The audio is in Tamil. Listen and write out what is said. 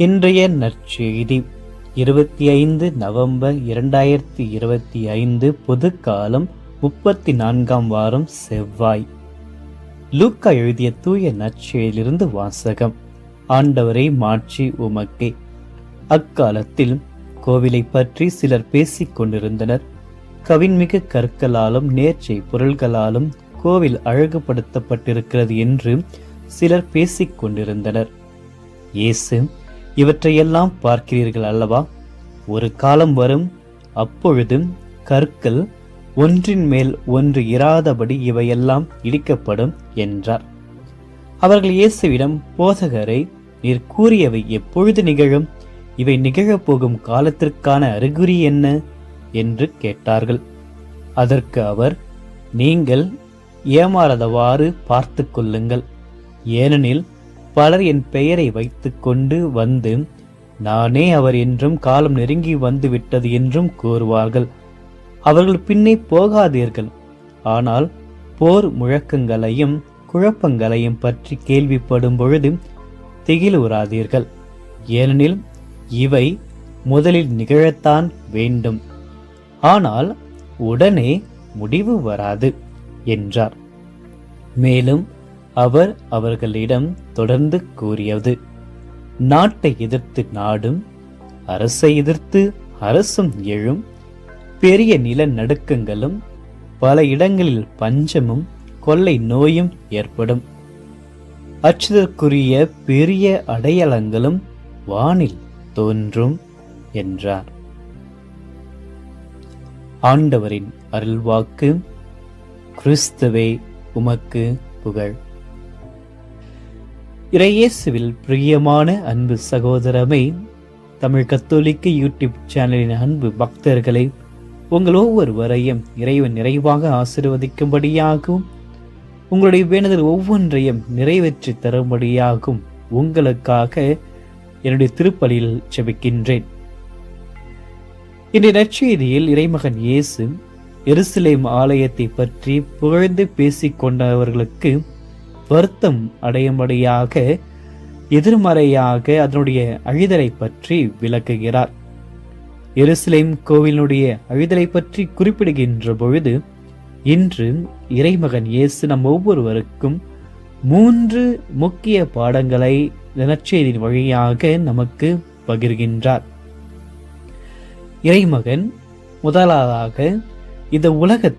இன்றைய நற்செய்தி 25 நவம்பர் 2025 பொதுக்காலம் 34ஆம் வாரம் செவ்வாய். லூக்கா எழுதிய தூய நற்செய்தியிலிருந்து வாசகம். ஆண்டவரை மாட்சி உமக்கே. அக்காலத்தில் கோவிலை பற்றி சிலர் பேசிக் கொண்டிருந்தனர். கவின்மிகு கற்களாலும் நேர்ச்சை பொருள்களாலும் கோவில் அழகுபடுத்தப்பட்டிருக்கிறது என்று சிலர் பேசிக் கொண்டிருந்தனர். இயேசு, இவற்றையெல்லாம் பார்க்கிறீர்கள் அல்லவா? ஒரு காலம் வரும், அப்பொழுது கற்கள் ஒன்றின் மேல் ஒன்று இராதபடி இவையெல்லாம் இடிக்கப்படும் என்றார். அவர்கள் இயேசுவிடம், போதகரை, நீர் கூறியவை எப்பொழுது நிகழும்? இவை நிகழப்போகும் காலத்திற்கான அறிகுறி என்ன என்று கேட்டார்கள். அதற்கு அவர், நீங்கள் ஏமாறாதவாறு பார்த்து கொள்ளுங்கள். ஏனெனில் பலர் என் பெயரை வைத்துக் கொண்டு வந்து, நானே அவர் என்றும் காலம் நெருங்கி வந்து விட்டது என்றும் கூறுவார்கள். அவர்கள் பின்னே போகாதீர்கள். ஆனால் போர் முழக்கங்களையும் குழப்பங்களையும் பற்றி கேள்விப்படும் பொழுது திகிலுறாதீர்கள். ஏனெனில் இவை முதலில் நிகழத்தான் வேண்டும், ஆனால் உடனே முடிவு வராது என்றார். மேலும் அவர் அவர்களிடம் தொடர்ந்து கூறியது, நாட்டை எதிர்த்து நாடும், அரசை எதிர்த்து அரசும் எழும். பெரிய நில நடுக்கங்களும் பல இடங்களில் பஞ்சமும் கொள்ளை நோயும் ஏற்படும். அச்சுதற்குரிய பெரிய அடையாளங்களும் வானில் தோன்றும் என்றார். ஆண்டவரின் அருள்வாக்கு. கிறிஸ்துவே உமக்கு புகழ். இறையேசுவில் பிரியமான அன்பு சகோதரமே, தமிழ் கத்தோலிக்க யூடியூப் சேனலின் அன்பு பக்தர்களை, உங்கள் ஒவ்வொருவரையும் இறைவன் நிறைவாக ஆசீர்வதிக்கும்படியாகவும் உங்களுடைய வேண்டுதல் ஒவ்வொன்றையும் நிறைவேற்றி தரும்படியாகவும் உங்களுக்காக என்னுடைய திருப்பலியில் ஜெபிக்கின்றேன். இன்றைய நற்செய்தியில் இறைமகன் இயேசு எருசலேம் ஆலயத்தை பற்றி புகழ்ந்து பேசிக் கொண்டவர்களுக்கு வருத்தம் அடையும்படியாக எதிர்மறையாக அதனுடைய அழிதலை பற்றி விளக்குகிறார். எருசலேம் கோவிலுடைய அழிதலை பற்றி குறிப்பிடுகின்ற பொழுது, இன்று இறைமகன் இயேசு நம் ஒவ்வொருவருக்கும் 3 முக்கிய பாடங்களை நற்செய்தியின் வழியாக நமக்கு பகிர்கின்றார். இறைமகன் முதலாவதாக இந்த உலகத்தை